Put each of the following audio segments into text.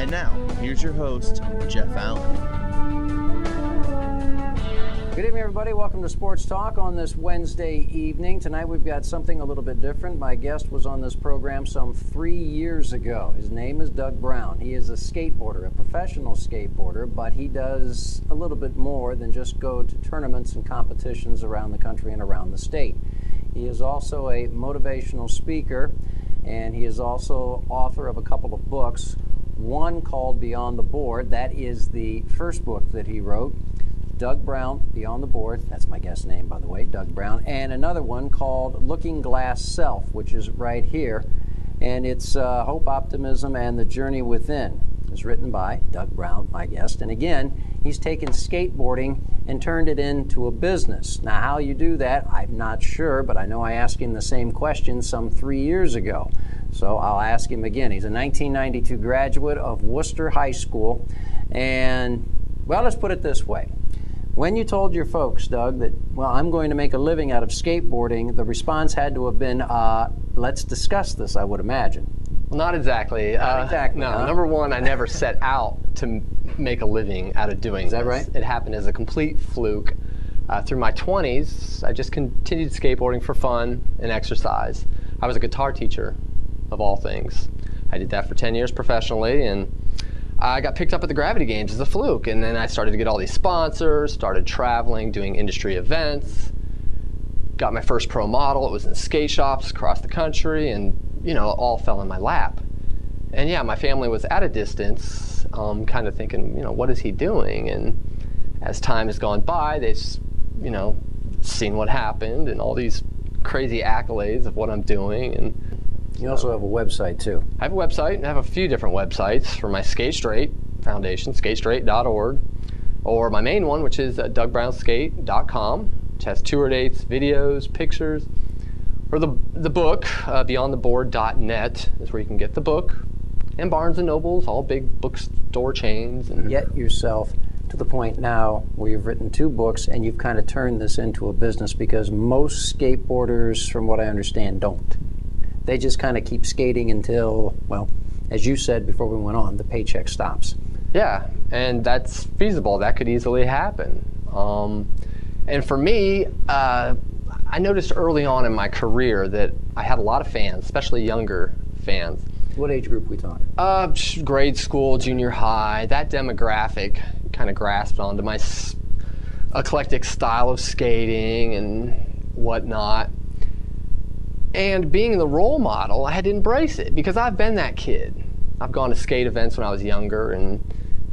And now, here's your host, Jeff Allen. Good evening, everybody. Welcome to Sports Talk on this Wednesday evening. Tonight we've got something a little bit different. My guest was on this program some 3 years ago. His name is Doug Brown. He is a skateboarder, a professional skateboarder, but he does a little bit more than just go to tournaments and competitions around the country and around the state. He is also a motivational speaker, and he is also author of a couple of books. One called Beyond the Board. That is the first book that he wrote. Doug Brown, Beyond the Board. That's my guest name, by the way, Doug Brown. And another one called Looking Glass Self, which is right here. And it's Hope, Optimism, and the Journey Within. It's written by Doug Brown, my guest. And again, he's taken skateboarding and turned it into a business. Now, how you do that, I'm not sure, but I know I asked him the same question some 3 years ago. So I'll ask him again. He's a 1992 graduate of Worcester High School. And, well, let's put it this way. When you told your folks, Doug, that, well, I'm going to make a living out of skateboarding, the response had to have been, let's discuss this, I would imagine. Well, not exactly. Not exactly. No, number one, I never set out to make a living out of doing this. Is that right? It happened as a complete fluke. Through my 20s, I just continued skateboarding for fun and exercise. I was a guitar teacher, of all things. I did that for 10 years professionally, and I got picked up at the Gravity Games as a fluke, and then I started to get all these sponsors, started traveling, doing industry events, got my first pro model. It was in skate shops across the country, and you know, it all fell in my lap. And yeah, my family was at a distance, kind of thinking, you know, what is he doing? And as time has gone by, they've, you know, seen what happened and all these crazy accolades of what I'm doing. And you also have a website, too. I have a website. I have a few different websites for my Skate Straight Foundation, skatestraight.org, or my main one, which is DougBrownSkate.com, which has tour dates, videos, pictures, or the book, BeyondTheBoard.net is where you can get the book, and Barnes & Nobles, all big bookstore chains. And get yourself to the point now where you've written 2 books and you've kind of turned this into a business, because most skateboarders, from what I understand, don't. They just kind of keep skating until, well, as you said before we went on, the paycheck stops. Yeah, and that's feasible. That could easily happen. And for me, I noticed early on in my career that I had a lot of fans, especially younger fans. What age group are we talking? Grade school, junior high. That demographic kind of grasped onto my eclectic style of skating and whatnot. And being the role model, I had to embrace it, because I've been that kid. I've gone to skate events when I was younger, and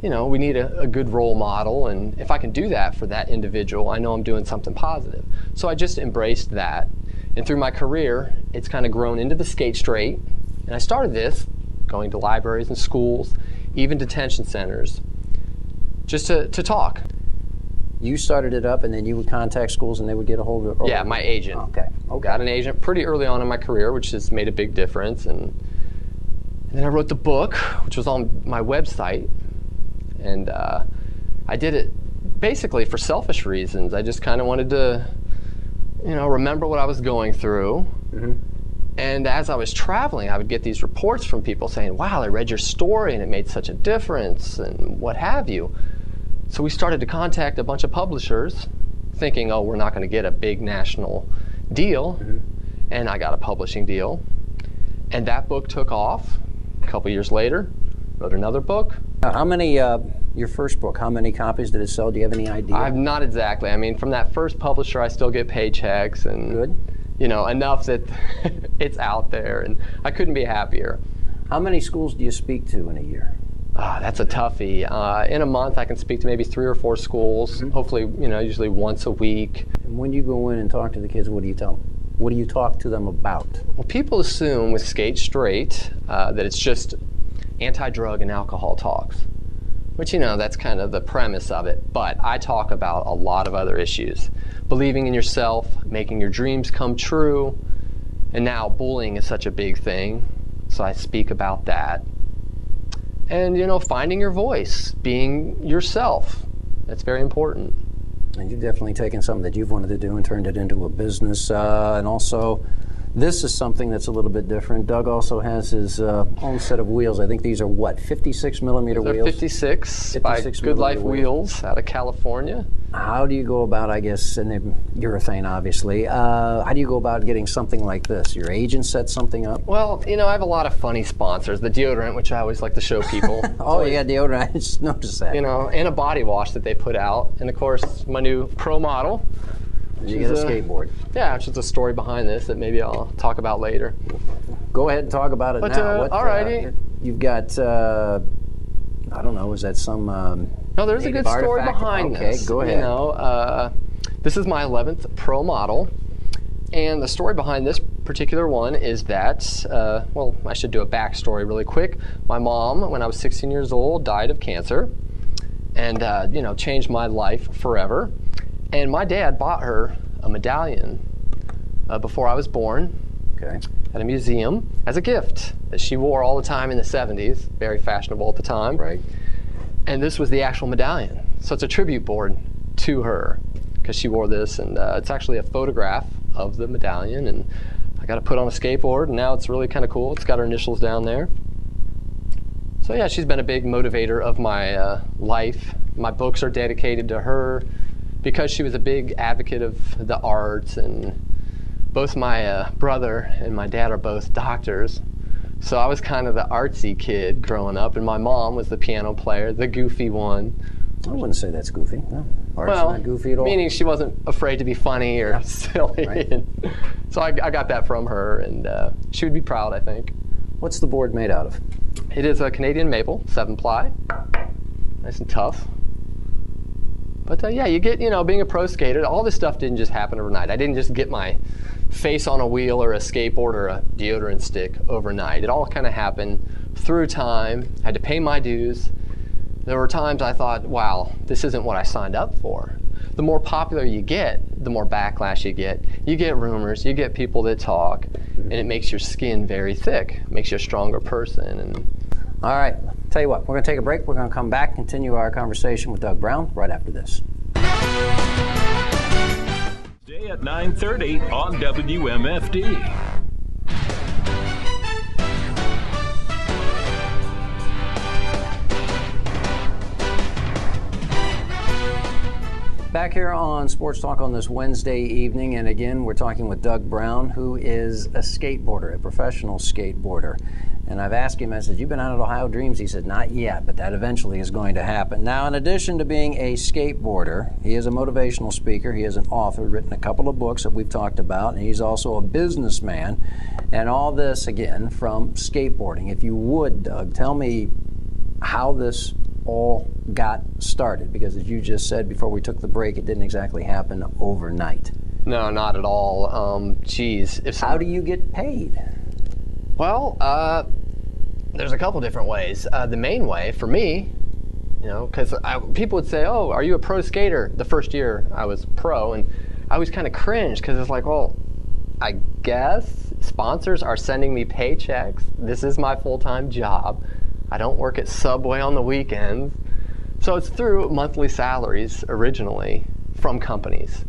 you know, we need a good role model, and if I can do that for that individual, I know I'm doing something positive. So I just embraced that, and through my career, it's kind of grown into the Skate Straight, and I started this going to libraries and schools, even detention centers, just to talk. You started it up, and then you would contact schools and they would get a hold of it? Yeah, my agent. Okay. Got an agent pretty early on in my career, which has made a big difference. And then I wrote the book, which was on my website. And I did it basically for selfish reasons. I just kind of wanted to, you know, remember what I was going through. Mm-hmm. And as I was traveling, I would get these reports from people saying, wow, I read your story and it made such a difference, and what have you. So we started to contact a bunch of publishers, thinking, oh, we're not going to get a big national deal. Mm-hmm. And I got a publishing deal. And that book took off. A couple years later, wrote another book. How many, your first book, how many copies did it sell? Do you have any idea? I've not exactly. I mean, from that first publisher, I still get paychecks, and good. You know, enough that it's out there, and I couldn't be happier. How many schools do you speak to in a year? That's a toughie. In a month, I can speak to maybe 3 or 4 schools, mm-hmm. Hopefully, you know, usually once a week. And when you go in and talk to the kids, what do you tell them? What do you talk to them about? Well, people assume with Skate Straight that it's just anti-drug and alcohol talks, which, you know, that's kind of the premise of it. But I talk about a lot of other issues. Believing in yourself, making your dreams come true, and now bullying is such a big thing, so I speak about that. And, you know, finding your voice, being yourself. That's very important. And you've definitely taken something that you've wanted to do and turned it into a business, and also This is something that's a little bit different. Doug also has his own set of wheels. I think these are what, 56 millimeter They're wheels? 56 by Good Life wheels out of California. How do you go about, I guess, and they're urethane obviously, how do you go about getting something like this? Your agent set something up? Well, you know, I have a lot of funny sponsors. The deodorant, which I always like to show people. Oh, you got deodorant. I just noticed that. You know, and a body wash that they put out. And of course, my new Pro model. You get a skateboard. Yeah, it's just a story behind this that maybe I'll talk about later. Go ahead and talk about it now. Alrighty. You've got, I don't know, is that some no, there's a good story behind this. Okay, go ahead. You know, this is my 11th Pro model. And the story behind this particular one is that, well, I should do a backstory really quick. My mom, when I was 16 years old, died of cancer and, you know, changed my life forever. And my dad bought her a medallion before I was born at a museum as a gift that she wore all the time in the 70s, very fashionable at the time. Right. And this was the actual medallion. So it's a tribute board to her because she wore this, and it's actually a photograph of the medallion, and I got it put on a skateboard, and now it's really kind of cool. It's got her initials down there. So yeah, she's been a big motivator of my life. My books are dedicated to her because she was a big advocate of the arts, and both my brother and my dad are both doctors. So I was kind of the artsy kid growing up, and my mom was the piano player, the goofy one. I wouldn't say that's goofy. No, art's well, not goofy at all. Meaning she wasn't afraid to be funny or silly. Right. And so I got that from her, and she would be proud, I think. What's the board made out of? It is a Canadian maple, 7-ply, nice and tough. But yeah, you get, you know, being a pro skater, all this stuff didn't just happen overnight. I didn't just get my face on a wheel or a skateboard or a deodorant stick overnight. It all kind of happened through time. I had to pay my dues. There were times I thought, wow, this isn't what I signed up for. The more popular you get, the more backlash you get. You get rumors, you get people that talk, and it makes your skin very thick. It makes you a stronger person. And all right, tell you what, we're going to take a break. We're going to come back, continue our conversation with Doug Brown right after this. Day at 9:30 on WMFD. Back here on Sports Talk on this Wednesday evening, and again, we're talking with Doug Brown, who is a skateboarder, a professional skateboarder. And I've asked him, I said, you've been out at Ohio Dreams? He said, not yet, but that eventually is going to happen. Now, in addition to being a skateboarder, he is a motivational speaker. He is an author, written a couple of books that we've talked about, and he's also a businessman. And all this, again, from skateboarding. If you would, Doug, tell me how this all got started, because as you just said before we took the break, it didn't exactly happen overnight. no, not at all. Geez. How do you get paid? Well, there's a couple different ways. The main way for me, you know, because people would say, oh, are you a pro skater? The first year I was pro, and I always kind of cringed because it's like, well, I guess sponsors are sending me paychecks. This is my full-time job. I don't work at Subway on the weekends. So it's through monthly salaries originally from companies.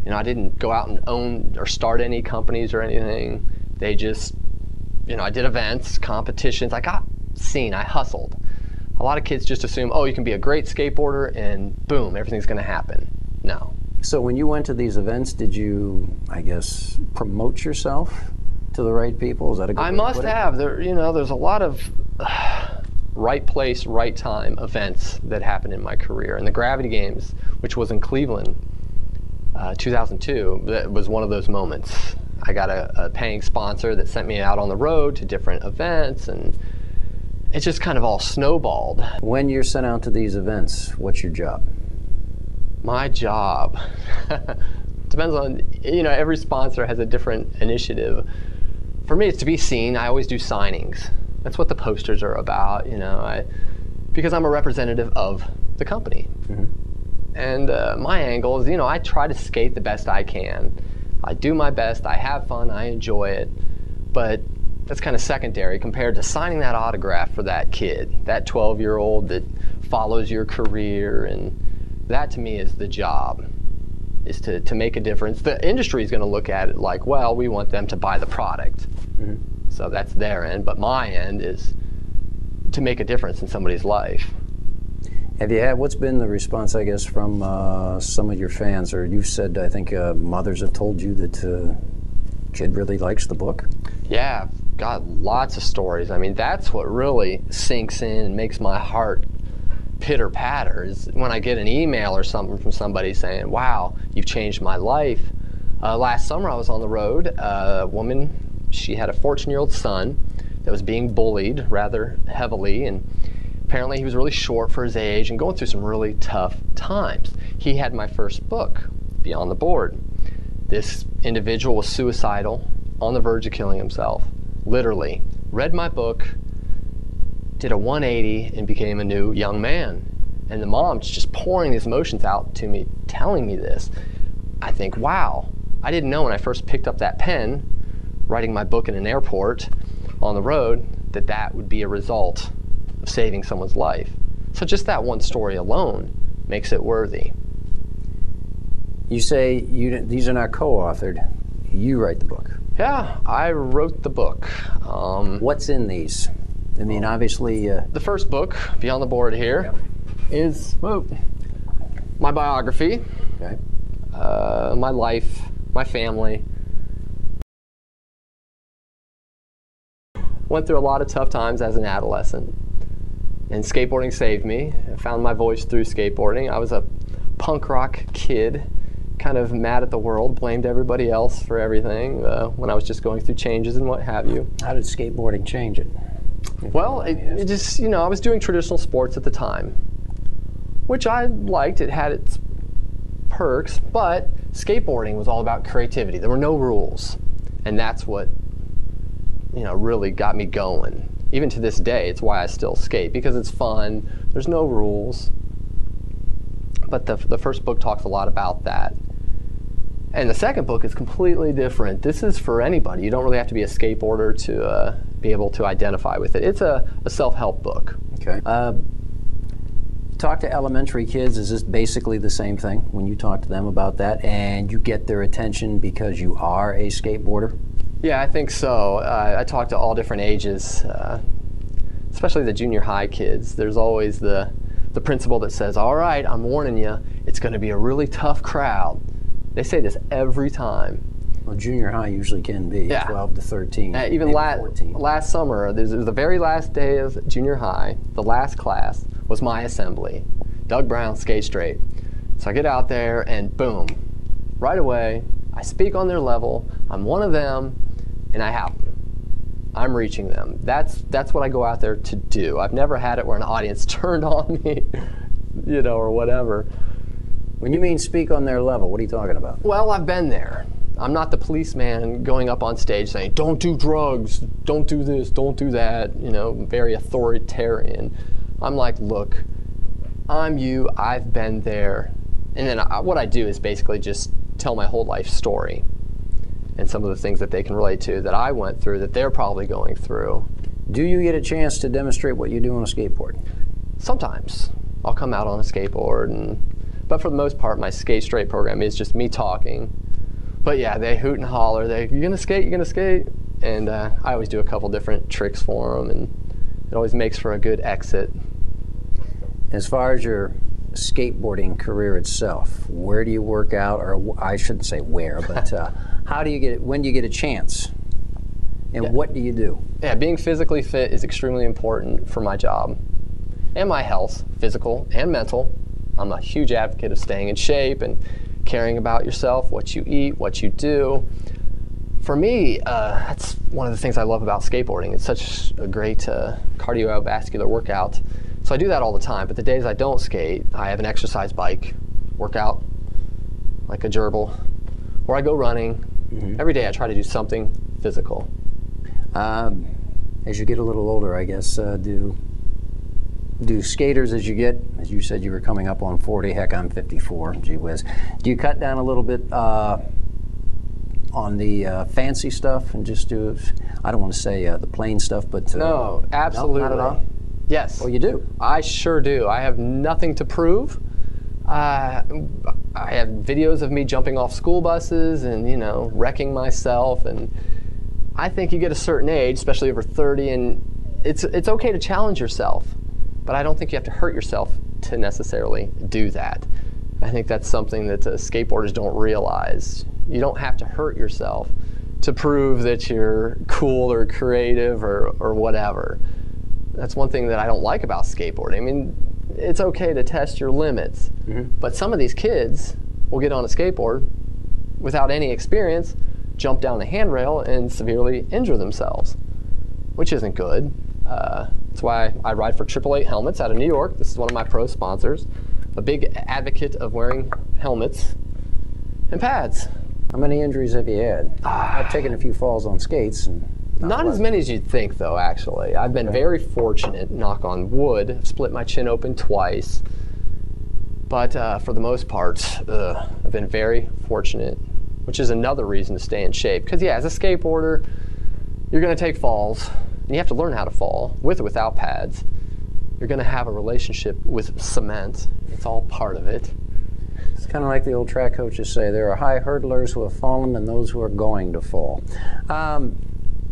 You know, I didn't go out and own or start any companies or anything. They just, you know, I did events, competitions. I got seen. I hustled. A lot of kids just assume, oh, you can be a great skateboarder and boom, everything's going to happen. No. So when you went to these events, did you, I guess, promote yourself to the right people? Is that a good way I to must put it? have. There, you know, there's a lot of right place, right time events that happened in my career. And the Gravity Games, which was in Cleveland, 2002, that was one of those moments. I got a paying sponsor that sent me out on the road to different events, and it just kind of all snowballed. When you're sent out to these events, what's your job? My job depends on, you know, every sponsor has a different initiative. For me, it's to be seen. I always do signings. That's what the posters are about, you know, because I'm a representative of the company. Mm-hmm. And my angle is, you know, I try to skate the best I can. I do my best, I have fun, I enjoy it, but that's kind of secondary compared to signing that autograph for that kid, that 12-year-old that follows your career, and that to me is the job. is to make a difference. The industry is going to look at it like, well, we want them to buy the product. So that's their end, but my end is to make a difference in somebody's life. What's been the response, I guess, from some of your fans? Or you've said, I think, mothers have told you that kid really likes the book? Yeah, I've got lots of stories. I mean, that's what really sinks in and makes my heart pitter-patter, is when I get an email or something from somebody saying, wow, you've changed my life. Last summer I was on the road. A woman, she had a 14-year-old son that was being bullied rather heavily, and apparently he was really short for his age and going through some really tough times. He had my first book, Beyond the Board. This individual was suicidal, on the verge of killing himself, literally. Read my book, did a 180, and became a new young man. And the mom's just pouring these emotions out to me, telling me this. I think, wow, I didn't know when I first picked up that pen, writing my book in an airport on the road, that that would be a result of saving someone's life. So just that one story alone makes it worthy. You say these are not co-authored. You write the book. Yeah, I wrote the book. What's in these? I mean, obviously... The first book, Beyond the Board here, is my biography, Okay. my life, my family. Went through a lot of tough times as an adolescent, and skateboarding saved me. I found my voice through skateboarding. I was a punk rock kid, kind of mad at the world, blamed everybody else for everything when I was just going through changes and what have you. How did skateboarding change it? Well, it just, I was doing traditional sports at the time, which I liked. It had its perks, but skateboarding was all about creativity. There were no rules, and that's what really got me going. Even to this day, it's why I still skate, because it's fun. There's no rules. But the first book talks a lot about that. And the second book is completely different. This is for anybody. You don't really have to be a skateboarder to be able to identify with it. It's a self-help book. Okay. Talk to elementary kids. Is this basically the same thing when you talk to them about that and you get their attention because you are a skateboarder? Yeah, I think so. I talk to all different ages, especially the junior high kids. There's always the principal that says, all right, I'm warning you, it's going to be a really tough crowd. They say this every time. Well, junior high usually can be 12 to 13. Even last summer, it was the very last day of junior high, the last class was my assembly. Doug Brown, Skate Straight. So I get out there and boom, right away, I speak on their level, I'm one of them, and I have them. I'm reaching them. That's what I go out there to do. I've never had it where an audience turned on me, or whatever. When you mean speak on their level, what are you talking about? Well, I've been there. I'm not the policeman going up on stage saying, don't do drugs, don't do this, don't do that, very authoritarian. I'm like, look, I'm you, I've been there. And then what I do is basically just tell my whole life story and some of the things that they can relate to that I went through that they're probably going through. Do you get a chance to demonstrate what you do on a skateboard? Sometimes. I'll come out on a skateboard, but for the most part, my Skate Straight program is just me talking. But yeah, they hoot and holler. You gonna skate? You gonna skate? And I always do a couple different tricks for them, and it always makes for a good exit. As far as your skateboarding career itself, where do you work out? Or I shouldn't say where, but how do you get it? When do you get a chance? And what do you do? Yeah, being physically fit is extremely important for my job and my health, physical and mental. I'm a huge advocate of staying in shape and caring about yourself, what you eat, what you do. For me, that's one of the things I love about skateboarding. It's such a great cardiovascular workout. So I do that all the time, but the days I don't skate, I have an exercise bike, workout like a gerbil, or I go running. Every day I try to do something physical. As you get a little older, I guess, do skaters as you said you were coming up on 40, heck, I'm 54, gee whiz. Do you cut down a little bit on the fancy stuff and just do, I don't want to say the plain stuff, but... no, absolutely. No, not at all? Yes. Oh, you do? I sure do. I have nothing to prove. I have videos of me jumping off school buses and, you know, wrecking myself. And I think you get a certain age, especially over 30, and it's okay to challenge yourself, but I don't think you have to hurt yourself to necessarily do that. I think that's something that skateboarders don't realize. You don't have to hurt yourself to prove that you're cool or creative or whatever. That's one thing that I don't like about skateboarding. I mean, it's okay to test your limits, but some of these kids will get on a skateboard without any experience, jump down a handrail, and severely injure themselves, which isn't good. That's why I ride for 888 Helmets out of New York. This is one of my pro sponsors. A big advocate of wearing helmets and pads. How many injuries have you had? I've taken a few falls on skates. And not as many as you'd think, though, actually. I've been very fortunate, knock on wood. I've split my chin open twice. But for the most part, I've been very fortunate, which is another reason to stay in shape. Because, yeah, as a skateboarder, you're going to take falls, and you have to learn how to fall, with or without pads. You're going to have a relationship with cement. It's all part of it. It's kind of like the old track coaches say, there are high hurdlers who have fallen and those who are going to fall.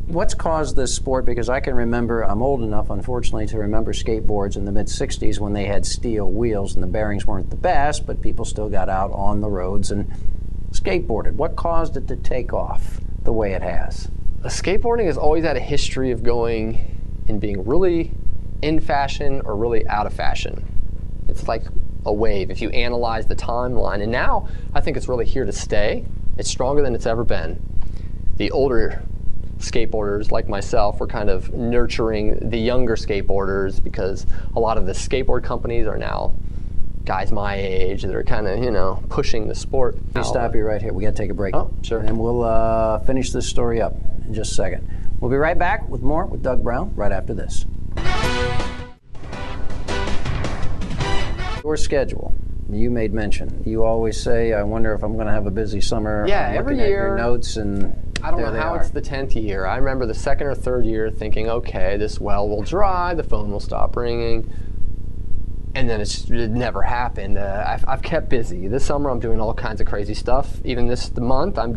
What's caused this sport? Because I can remember, I'm old enough, unfortunately, to remember skateboards in the mid-'60s when they had steel wheels and the bearings weren't the best, but people still got out on the roads and skateboarded. What caused it to take off the way it has? Skateboarding has always had a history of going and being really in fashion or really out of fashion. It's like a wave if you analyze the timeline, and now I think it's really here to stay. It's stronger than it's ever been. The older skateboarders like myself were kind of nurturing the younger skateboarders because a lot of the skateboard companies are now guys my age that are kind of, you know, pushing the sport. Let me stop you right here. We got to take a break. Oh, sure. And we'll finish this story up in just a second. We'll be right back with more with Doug Brown right after this. Your schedule, you made mention. You always say, I wonder if I'm going to have a busy summer. Yeah, I'm every looking year. At your notes, and I don't know how it's the 10th year. I remember the second or third year thinking, okay, this well will dry, the phone will stop ringing, and then it never happened. I've kept busy. This summer I'm doing all kinds of crazy stuff. Even this month I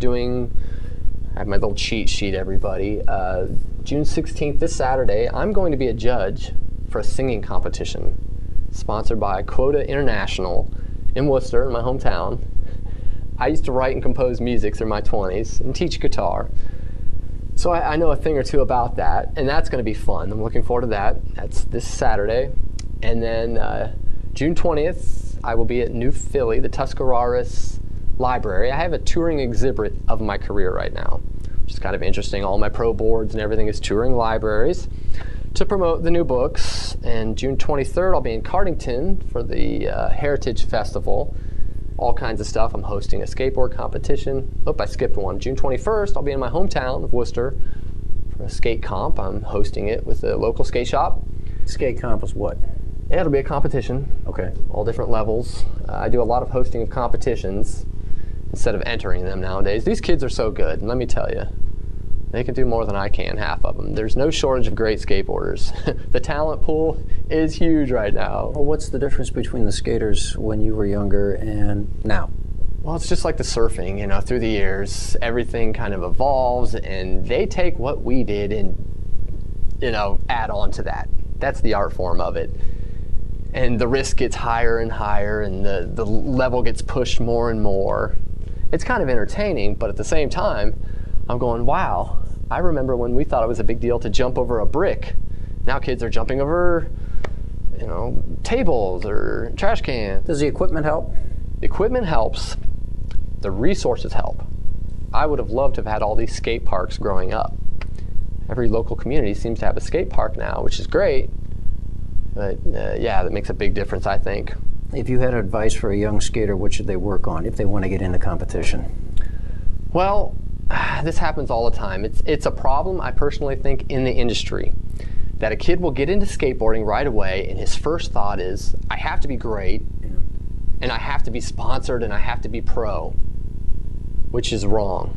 have my little cheat sheet, everybody. June 16th, this Saturday, I'm going to be a judge for a singing competition sponsored by Quota International in Worcester, in my hometown. I used to write and compose music through my 20s and teach guitar. So I know a thing or two about that, and that's going to be fun. I'm looking forward to that. That's this Saturday. And then June 20th, I will be at New Philly, the Tuscarawas Library. I have a touring exhibit of my career right now, which is kind of interesting. All my pro boards and everything is touring libraries to promote the new books. And June 23rd, I'll be in Cardington for the Heritage Festival. All kinds of stuff. I'm hosting a skateboard competition. I skipped one. June 21st, I'll be in my hometown of Worcester for a skate comp. I'm hosting it with a local skate shop. Skate comp is what? Yeah, it'll be a competition. Okay. All different levels. I do a lot of hosting of competitions instead of entering them nowadays. These kids are so good, and let me tell you, they can do more than I can, half of them. There's no shortage of great skateboarders. The talent pool is huge right now. Well, what's the difference between the skaters when you were younger and now? Well, it's just like the surfing, you know, through the years, everything kind of evolves, and they take what we did and, you know, add on to that. That's the art form of it. And the risk gets higher and higher, and the level gets pushed more and more. It's kind of entertaining, but at the same time, I'm going, wow, I remember when we thought it was a big deal to jump over a brick. Now kids are jumping over, you know, tables or trash cans. Does the equipment help? The equipment helps. The resources help. I would have loved to have had all these skate parks growing up. Every local community seems to have a skate park now, which is great. But yeah, that makes a big difference, I think. If you had advice for a young skater, what should they work on if they want to get into competition? Well, this happens all the time. It's a problem, I personally think, in the industry, that a kid will get into skateboarding right away and his first thought is, I have to be great, and I have to be sponsored, and I have to be pro, which is wrong.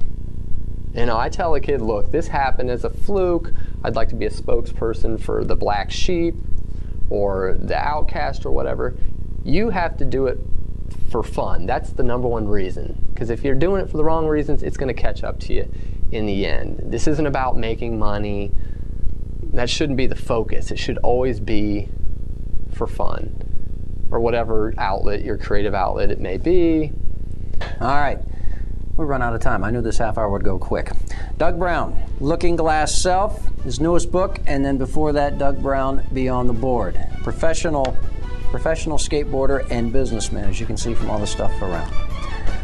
You know, I tell a kid, look, this happened as a fluke. I'd like to be a spokesperson for the Black Sheep or the Outcast or whatever. You have to do it for fun. That's the number one reason. Because if you're doing it for the wrong reasons, it's going to catch up to you in the end. This isn't about making money. That shouldn't be the focus. It should always be for fun, or whatever outlet, your creative outlet it may be. All right. We run out of time. I knew this half hour would go quick. Doug Brown, Looking Glass Self, his newest book, and then before that, Doug Brown, Beyond the Board. Professional skateboarder and businessman, as you can see from all the stuff around.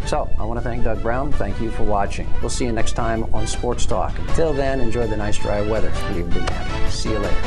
So, I want to thank Doug Brown. Thank you for watching. We'll see you next time on Sports Talk. Until then, enjoy the nice dry weather we've been having. See you later.